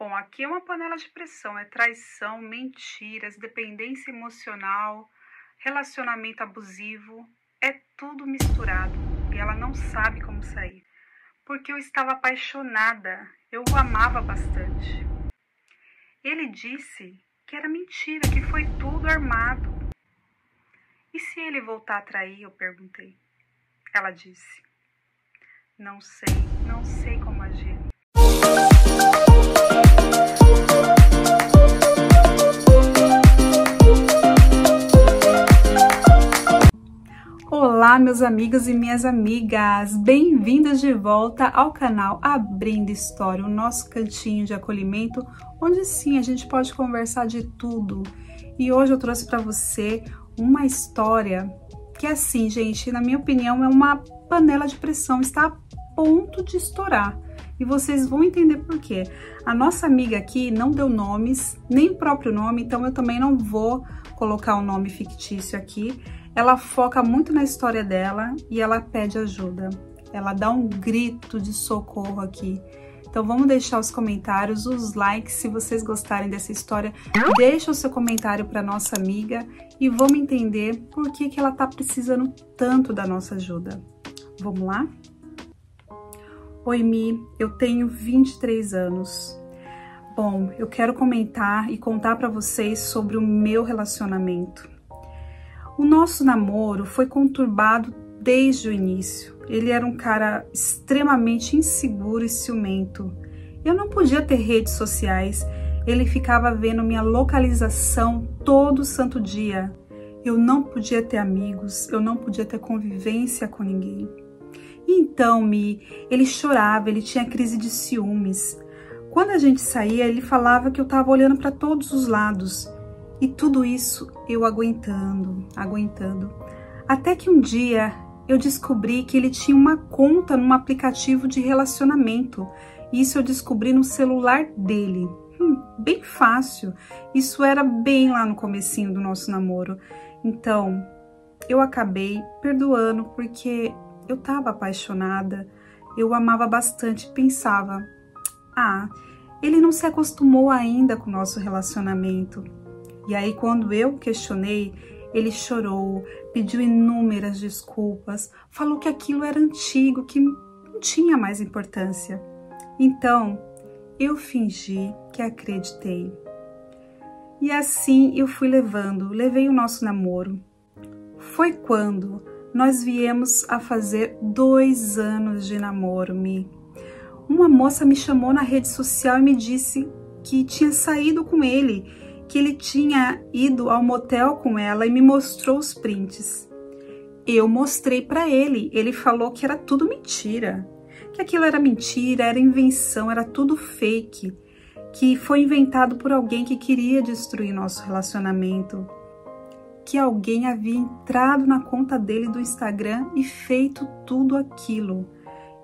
Bom, aqui é uma panela de pressão, é traição, mentiras, dependência emocional, relacionamento abusivo, é tudo misturado e ela não sabe como sair. Porque eu estava apaixonada, eu o amava bastante. Ele disse que era mentira, que foi tudo armado. E se ele voltar a trair, eu perguntei. Ela disse, não sei como agir. Olá, meus amigos e minhas amigas, bem-vindas de volta ao canal Abrindo História, o nosso cantinho de acolhimento, onde sim a gente pode conversar de tudo. E hoje eu trouxe para você uma história que, assim, gente, na minha opinião, é uma panela de pressão, está a ponto de estourar. E vocês vão entender por quê. A nossa amiga aqui não deu nomes, nem o próprio nome, então eu também não vou colocar um nome fictício aqui. Ela foca muito na história dela e ela pede ajuda. Ela dá um grito de socorro aqui. Então vamos deixar os comentários, os likes, se vocês gostarem dessa história. Deixa o seu comentário para nossa amiga e vamos entender por que ela tá precisando tanto da nossa ajuda. Vamos lá? Oi, Mi, eu tenho 23 anos. Bom, eu quero comentar e contar para vocês sobre o meu relacionamento. O nosso namoro foi conturbado desde o início. Ele era um cara extremamente inseguro e ciumento. Eu não podia ter redes sociais. Ele ficava vendo minha localização todo santo dia. Eu não podia ter amigos, eu não podia ter convivência com ninguém. Então, ele chorava, ele tinha crise de ciúmes. Quando a gente saía, ele falava que eu estava olhando para todos os lados. E tudo isso eu aguentando. Até que um dia eu descobri que ele tinha uma conta num aplicativo de relacionamento. Isso eu descobri no celular dele. Bem fácil. Isso era bem lá no comecinho do nosso namoro. Então, eu acabei perdoando porque eu estava apaixonada. Eu o amava bastante. Pensava, ele não se acostumou ainda com o nosso relacionamento. E aí, quando eu questionei, ele chorou, pediu inúmeras desculpas, falou que aquilo era antigo, que não tinha mais importância. Então, eu fingi que acreditei. E assim eu fui levei o nosso namoro. Foi quando nós viemos a fazer 2 anos de namoro, Mi. Uma moça me chamou na rede social e me disse que tinha saído com ele, que ele tinha ido ao motel com ela e me mostrou os prints. Eu mostrei para ele, ele falou que era tudo mentira, que aquilo era mentira, era invenção, era tudo fake, que foi inventado por alguém que queria destruir nosso relacionamento, que alguém havia entrado na conta dele do Instagram e feito tudo aquilo.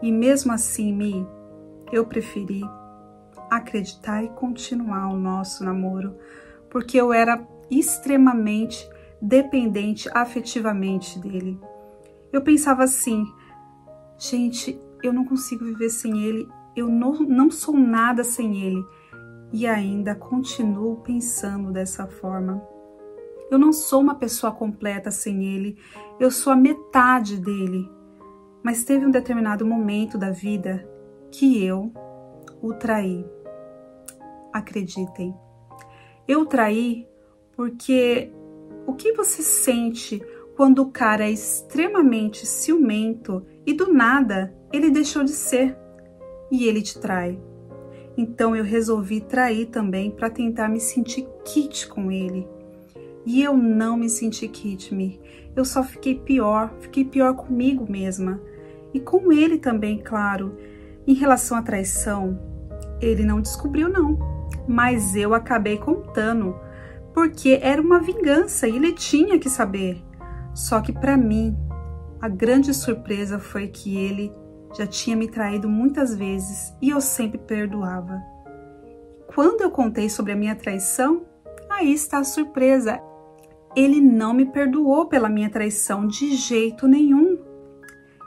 E mesmo assim, Mi, eu preferi acreditar e continuar o nosso namoro, porque eu era extremamente dependente afetivamente dele. Eu pensava assim, gente, eu não consigo viver sem ele, eu não sou nada sem ele. E ainda continuo pensando dessa forma. Eu não sou uma pessoa completa sem ele, eu sou a metade dele. Mas teve um determinado momento da vida que eu o traí. Acreditem. Eu traí porque o que você sente quando o cara é extremamente ciumento e do nada ele deixou de ser e ele te trai? Então eu resolvi trair também para tentar me sentir quite com ele. E eu não me senti quite, Mi. Eu só fiquei pior comigo mesma. E com ele também, claro. Em relação à traição, ele não descobriu não. Mas eu acabei contando, porque era uma vingança e ele tinha que saber. Só que para mim, a grande surpresa foi que ele já tinha me traído muitas vezes e eu sempre perdoava. Quando eu contei sobre a minha traição, aí está a surpresa. Ele não me perdoou pela minha traição de jeito nenhum.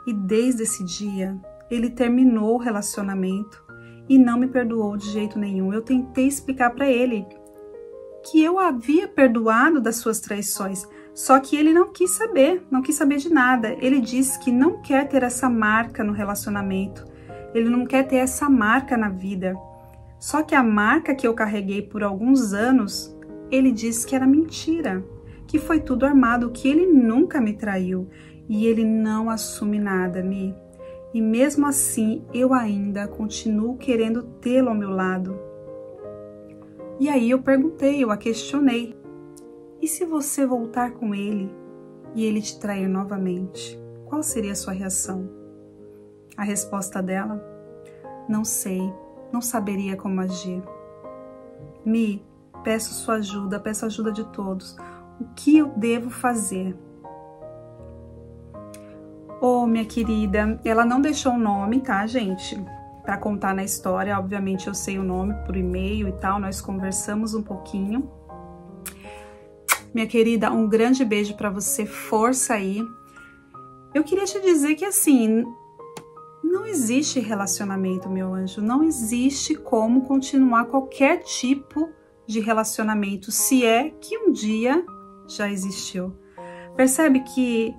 E desde esse dia, ele terminou o relacionamento e não me perdoou de jeito nenhum. Eu tentei explicar para ele que eu havia perdoado das suas traições, só que ele não quis saber de nada. Ele disse que não quer ter essa marca no relacionamento, ele não quer ter essa marca na vida. Só que a marca que eu carreguei por alguns anos, ele disse que era mentira, que foi tudo armado, que ele nunca me traiu. E ele não assume nada, Mi. E mesmo assim, eu ainda continuo querendo tê-lo ao meu lado. E aí eu perguntei, eu a questionei. E se você voltar com ele e ele te trair novamente, qual seria a sua reação? A resposta dela? Não sei, não saberia como agir. Mi, peço sua ajuda, peço a ajuda de todos. O que eu devo fazer? Oh, minha querida, ela não deixou o nome, tá, gente? Para contar na história, obviamente eu sei o nome por e-mail e tal, nós conversamos um pouquinho. Minha querida, um grande beijo para você, força aí. Eu queria te dizer que assim, não existe relacionamento, meu anjo, não existe como continuar qualquer tipo de relacionamento, se é que um dia já existiu. Percebe que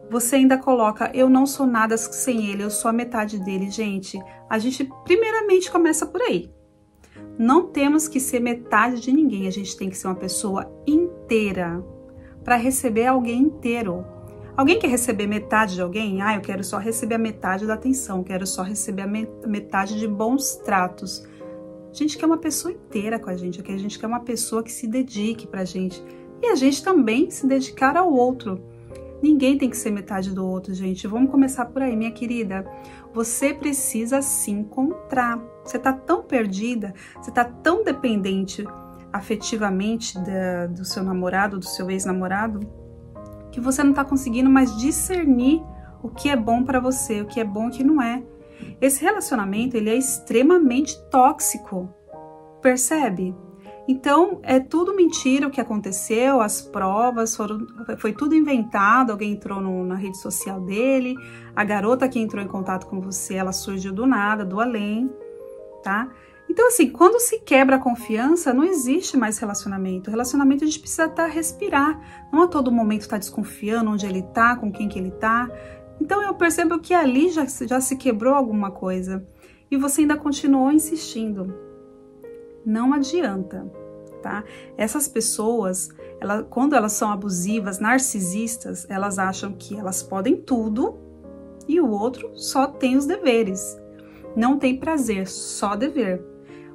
você ainda coloca, eu não sou nada sem ele, eu sou a metade dele. Gente, a gente primeiramente começa por aí. Não temos que ser metade de ninguém, a gente tem que ser uma pessoa inteira para receber alguém inteiro. Alguém quer receber metade de alguém? Ah, eu quero só receber a metade da atenção, quero só receber a metade de bons tratos. A gente quer uma pessoa inteira com a gente gente quer uma pessoa que se dedique pra gente. E a gente também se dedicar ao outro. Ninguém tem que ser metade do outro, gente. Vamos começar por aí, minha querida. Você precisa se encontrar. Você tá tão perdida, você tá tão dependente afetivamente do seu namorado, do seu ex-namorado, que você não tá conseguindo mais discernir o que é bom pra você, o que é bom e o que não é. Esse relacionamento, ele é extremamente tóxico. Percebe? Então, é tudo mentira o que aconteceu, as provas, foi tudo inventado, alguém entrou na rede social dele, a garota que entrou em contato com você, ela surgiu do nada, do além, tá? Então, assim, quando se quebra a confiança, não existe mais relacionamento. Relacionamento a gente precisa respirar, não a todo momento tá desconfiando onde ele tá, com quem que ele tá. Então, eu percebo que ali já se quebrou alguma coisa e você ainda continuou insistindo. Não adianta, tá? Essas pessoas, quando elas são abusivas, narcisistas, elas acham que elas podem tudo e o outro só tem os deveres. Não tem prazer, só dever.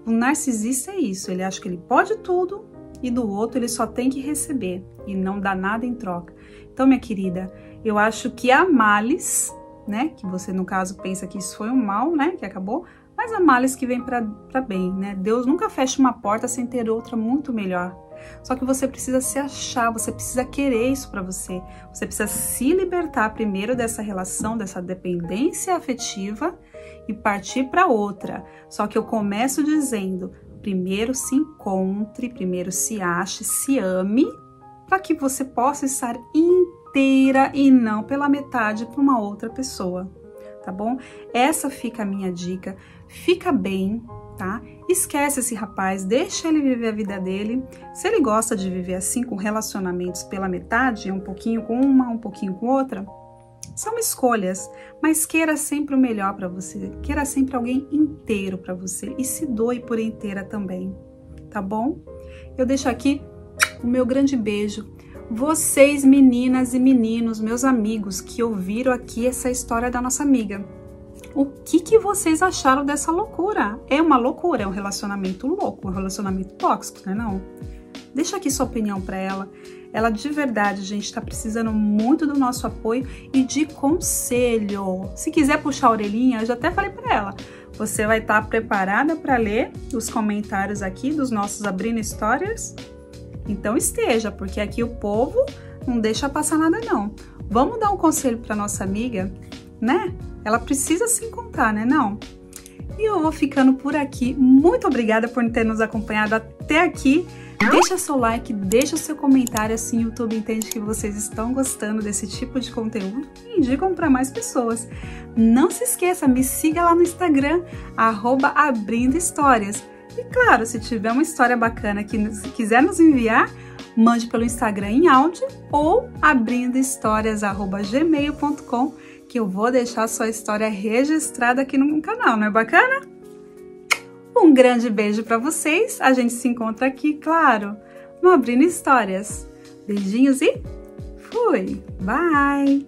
O narcisista é isso, ele acha que ele pode tudo e do outro ele só tem que receber e não dá nada em troca. Então, minha querida, eu acho que há males, né? Que você, no caso, pensa que isso foi um mal, né? Que acabou. Mas há males que vêm para bem, né? Deus nunca fecha uma porta sem ter outra muito melhor. Só que você precisa se achar, você precisa querer isso para você. Você precisa se libertar primeiro dessa relação, dessa dependência afetiva e partir para outra. Só que eu começo dizendo, primeiro se encontre, primeiro se ache, se ame, para que você possa estar inteira e não pela metade para uma outra pessoa. Tá bom? Essa fica a minha dica. Fica bem, tá? Esquece esse rapaz, deixa ele viver a vida dele. Se ele gosta de viver assim, com relacionamentos pela metade, um pouquinho com uma, um pouquinho com outra, são escolhas, mas queira sempre o melhor para você. Queira sempre alguém inteiro para você e se doe por inteira também, tá bom? Eu deixo aqui o meu grande beijo. Vocês, meninas e meninos, meus amigos que ouviram aqui essa história da nossa amiga, o que vocês acharam dessa loucura? É uma loucura, é um relacionamento louco, um relacionamento tóxico, né não? Deixa aqui sua opinião para ela. Ela de verdade, gente, tá precisando muito do nosso apoio e de conselho. Se quiser puxar a orelhinha, eu já até falei para ela, você vai estar preparada para ler os comentários aqui dos nossos Abrindo Histórias? Então esteja, porque aqui o povo não deixa passar nada não. Vamos dar um conselho para nossa amiga, né? Ela precisa se encontrar, né não? E eu vou ficando por aqui. Muito obrigada por ter nos acompanhado até aqui. Deixa seu like, deixa o seu comentário, assim o YouTube entende que vocês estão gostando desse tipo de conteúdo e indicam para mais pessoas. Não se esqueça, me siga lá no Instagram, @abrindohistórias. E claro, se tiver uma história bacana que quiser nos enviar, mande pelo Instagram em áudio ou abrindohistorias@gmail.com, que eu vou deixar a sua história registrada aqui no canal, não é bacana? Um grande beijo para vocês, a gente se encontra aqui, claro, no Abrindo Histórias. Beijinhos e fui! Bye!